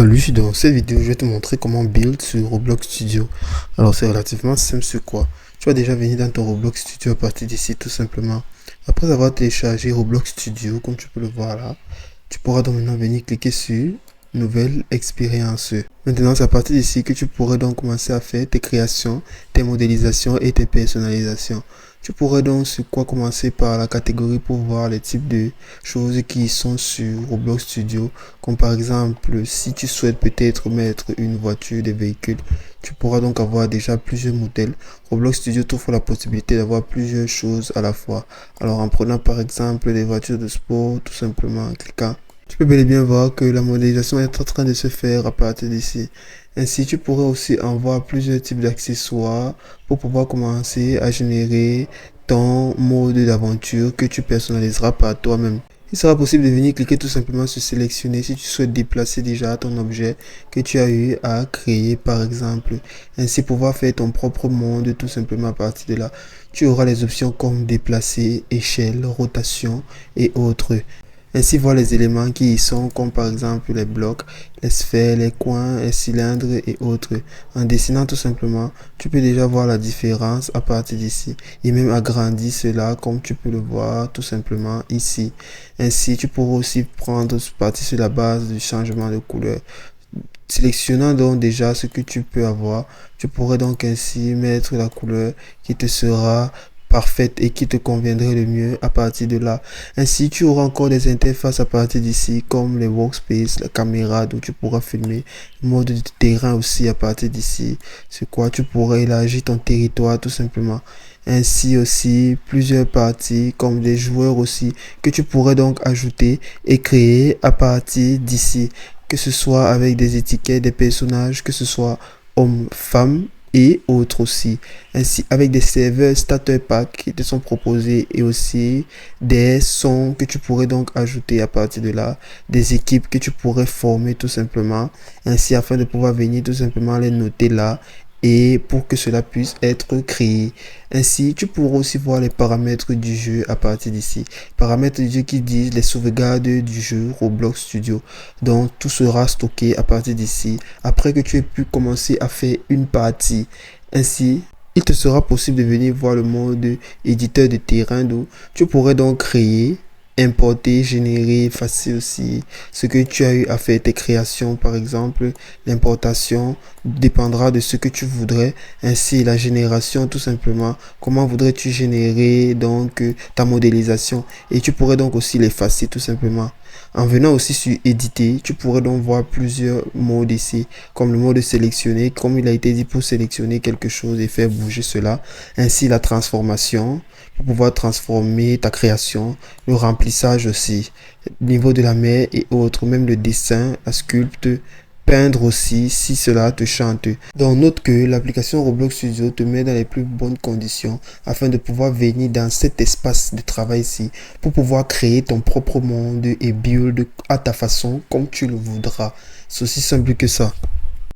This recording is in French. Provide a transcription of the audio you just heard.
Salut, dans cette vidéo, je vais te montrer comment build sur Roblox Studio. Alors, c'est relativement simple sur quoi. Tu vas déjà venir dans ton Roblox Studio à partir d'ici, tout simplement. Après avoir téléchargé Roblox Studio, comme tu peux le voir là, tu pourras donc maintenant venir cliquer sur Nouvelle expérience. Maintenant, c'est à partir d'ici que tu pourrais donc commencer à faire tes créations, tes modélisations et tes personnalisations. Tu pourrais donc sur quoi commencer par la catégorie pour voir les types de choses qui sont sur Roblox Studio. Comme par exemple, si tu souhaites peut-être mettre une voiture, des véhicules, tu pourras donc avoir déjà plusieurs modèles. Roblox Studio t'offre la possibilité d'avoir plusieurs choses à la fois. Alors en prenant par exemple des voitures de sport, tout simplement en cliquant, tu peux bel et bien voir que la modélisation est en train de se faire à partir d'ici. Ainsi, tu pourrais aussi avoir plusieurs types d'accessoires pour pouvoir commencer à générer ton mode d'aventure que tu personnaliseras par toi-même. Il sera possible de venir cliquer tout simplement sur sélectionner si tu souhaites déplacer déjà ton objet que tu as eu à créer par exemple. Ainsi pouvoir faire ton propre monde tout simplement à partir de là. Tu auras les options comme déplacer, échelle, rotation et autres. Ainsi voir les éléments qui y sont comme par exemple les blocs, les sphères, les coins, les cylindres et autres. En dessinant tout simplement, tu peux déjà voir la différence à partir d'ici et même agrandir cela comme tu peux le voir tout simplement ici. Ainsi tu pourras aussi prendre partie sur la base du changement de couleur. Sélectionnant donc déjà ce que tu peux avoir, tu pourrais donc ainsi mettre la couleur qui te sera parfaite et qui te conviendrait le mieux à partir de là. Ainsi, tu auras encore des interfaces à partir d'ici comme les workspace, la caméra d'où tu pourras filmer, le mode de terrain aussi à partir d'ici. C'est quoi? Tu pourras élargir ton territoire tout simplement. Ainsi aussi plusieurs parties comme des joueurs aussi que tu pourrais donc ajouter et créer à partir d'ici, que ce soit avec des étiquettes, des personnages, que ce soit hommes, femmes et autres aussi. Ainsi, avec des serveurs starter pack qui te sont proposés et aussi des sons que tu pourrais donc ajouter à partir de là, des équipes que tu pourrais former tout simplement, ainsi afin de pouvoir venir tout simplement les noter là et pour que cela puisse être créé. Ainsi, tu pourras aussi voir les paramètres du jeu à partir d'ici. Paramètres du jeu qui disent les sauvegardes du jeu Roblox Studio. Donc, tout sera stocké à partir d'ici. Après que tu aies pu commencer à faire une partie. Ainsi, il te sera possible de venir voir le mode éditeur de terrain d'où tu pourrais donc créer, importer, générer, effacer aussi ce que tu as eu à faire, tes créations par exemple. L'importation dépendra de ce que tu voudrais, ainsi la génération tout simplement, comment voudrais-tu générer donc ta modélisation, et tu pourrais donc aussi l'effacer tout simplement. En venant aussi sur éditer, tu pourrais donc voir plusieurs modes ici, comme le mode sélectionner, comme il a été dit pour sélectionner quelque chose et faire bouger cela. Ainsi la transformation, pour pouvoir transformer ta création, le remplissage aussi, niveau de la mer et autres, même le dessin, la sculpte, peindre aussi si cela te chante. Donc note que l'application Roblox Studio te met dans les plus bonnes conditions afin de pouvoir venir dans cet espace de travail ici pour pouvoir créer ton propre monde et build à ta façon comme tu le voudras. C'est aussi simple que ça.